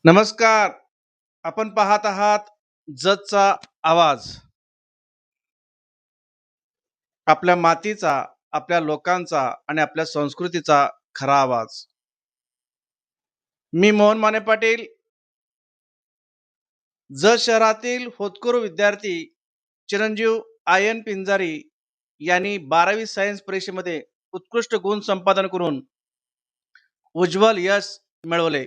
नमस्कार. आपण पाहत आहात जगचा आवाज. आपल्या मातीचा, आपल्या लोकांचा आणि आपल्या संस्कृतीचा खरा आवाज. मी मोहन माने पाटील, जत शहरातील होतकरू विद्यार्थी चिरंजीव आयन पिंजारी यांनी 12वी सायन्स परीक्षेमध्ये उत्कृष्ट गुण संपादन करून उज्ज्वल यश मिळवले.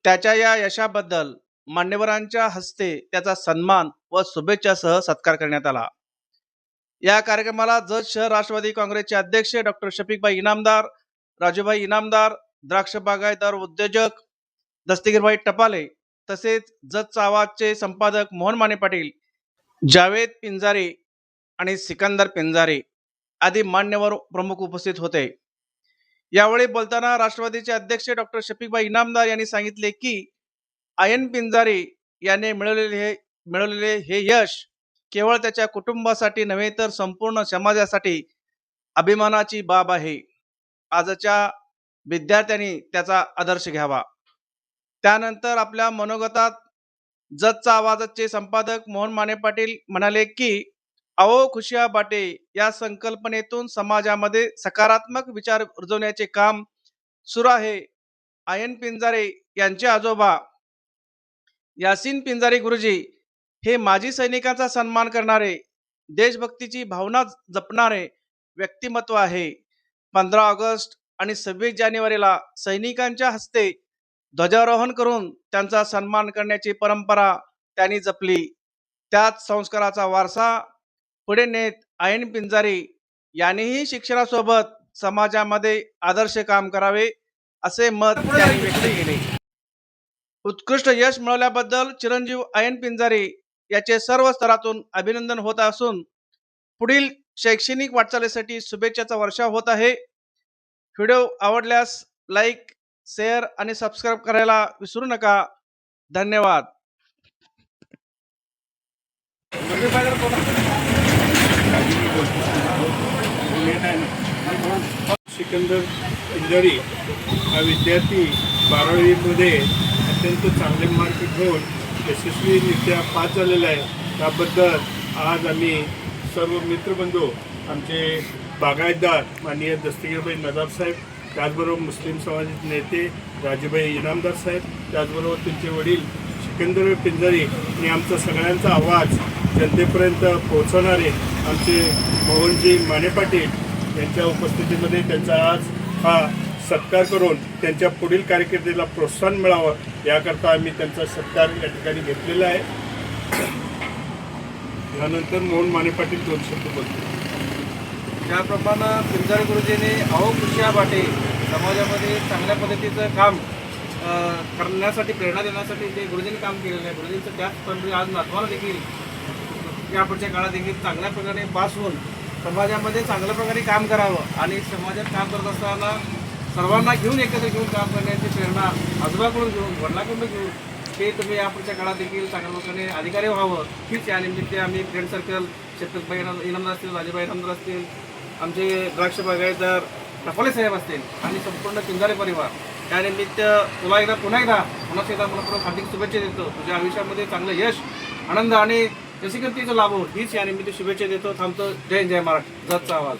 त्याच्या या यशाबद्दल मान्यवरांच्या हस्ते त्याचा सन्मान व शुभेच्छासह सत्कार करण्यात आला. या कार्यक्रमाला जत शहर राष्ट्रवादी काँग्रेसचे अध्यक्ष डॉक्टर शफीकभाई इनामदार, राजूभाई इनामदार, द्राक्ष बागायतदार उद्योजक दस्तगीरभाई टपाले, तसेच जतचा आवाजचे संपादक मोहन माने पाटील, जावेद पिंजारे आणि सिकंदर पिंजारे आदी मान्यवर प्रमुख उपस्थित होते. यावेळी बोलताना राष्ट्रवादीचे अध्यक्ष डॉक्टर शफीकभाई इनामदार यांनी सांगितले की आयन पिंजारे याने मिळवलेले हे यश केवळ त्याच्या कुटुंबासाठी नव्हे तर संपूर्ण समाजासाठी अभिमानाची बाब आहे. आजच्या विद्यार्थ्यांनी त्याचा आदर्श घ्यावा. त्यानंतर आपल्या मनोगतात जतचा आवाजचे संपादक मोहन माने पाटील म्हणाले की आओ खुशिया बाटे या संकल्पनेतून समाजामध्ये सकारात्मक विचार रुजवण्याचे काम सुरू आहे. आयन पिंजारे यांचे आजोबा यासीन पिंजारे गुरुजी हे माजी सैनिकांचा सन्मान करणारे, देशभक्तीची भावना जपणारे व्यक्तिमत्व आहे. 15 ऑगस्ट आणि 26 जानेवारीला सैनिकांच्या हस्ते ध्वजारोहण करून त्यांचा सन्मान करण्याची परंपरा त्यांनी जपली. त्याच संस्काराचा वारसा पुढे नेत आयन पिंजारे यांनीही शिक्षणासोबत समाजामध्ये आदर्श काम करावे असे मत त्यांनी व्यक्त केले. उत्कृष्ट यश मिळवल्याबद्दल चिरंजीव आयन पिंजारे याचे सर्व स्तरातून अभिनंदन होत असून पुढील शैक्षणिक वाटचालीसाठी शुभेच्छाचा वर्षाव होत आहे. व्हिडिओ आवडल्यास लाईक, शेअर आणि सबस्क्राईब करायला विसरू नका. धन्यवाद. सिकंदर पिंजारी हा विद्यार्थी 12वीमध्ये अत्यंत चांगले मार्क घेऊन यशस्वीरित्या पास झालेला आहे. त्याबद्दल आज आम्ही सर्व मित्रबंधू, आमचे बागायतदार माननीय दस्तगीरभाई नदाब साहेब, त्याचबरोबर मुस्लिम समाजाचे नेते राजूभाई इनामदार साहेब, त्याचबरोबर त्यांचे वडील सिकंदर पिंजारी आणि आमचा सगळ्यांचा आवाज जनतेपर्यंत पोहोचवणारे आमचे मोहनजी माने पाटील यांच्या उपस्थितीमध्ये त्यांचा आज हा सत्कार करून त्यांच्या पुढील कारकिर्दीला प्रोत्साहन मिळावं याकरता आम्ही त्यांचा सत्कार या ठिकाणी घेतलेला आहे. यानंतर मोहन माने पाटील 2 शब्द बोलतील. त्याप्रमाणे पिंजारे गुरुजींनी आओ खुशिया बाटे समाजामध्ये चांगल्या पद्धतीचं काम करण्यासाठी, प्रेरणा देण्यासाठी जे गुरुजींनी काम केलेलं आहे, गुरुजींचं त्याचप्रमाणे आज नातवाला देखील यापुढच्या काळात देखील चांगल्या प्रकारे पास होऊन समाजामध्ये चांगल्या प्रकारे काम करावं आणि समाजात काम करत असताना सर्वांना घेऊन एकत्र घेऊन काम करण्याची प्रेरणा आजोबाकडून घेऊन, वडिलांकडून घेऊन हे तुम्ही यापुढच्या काळात देखील चांगल्या प्रकारे अधिकारी व्हावं हीच या निमित्त आम्ही फ्रेंड सर्कल शफीकभाई इनामदार असतील, राजूभाई इनामदार असतील, आमचे द्राक्ष बागायतदार टपाले साहेब असतील आणि संपूर्ण पिंजारे परिवार त्यानिमित्त पुन्हा एकदा मनपूर्वक हार्दिक शुभेच्छा देतो. तुझ्या आयुष्यामध्ये चांगलं यश, आनंद आणि यशस्वीतेचा लाभ हो हीच या निमित्त शुभेच्छा देतो. थांबतो. जय जय महाराष्ट्र. जतचा आवाज.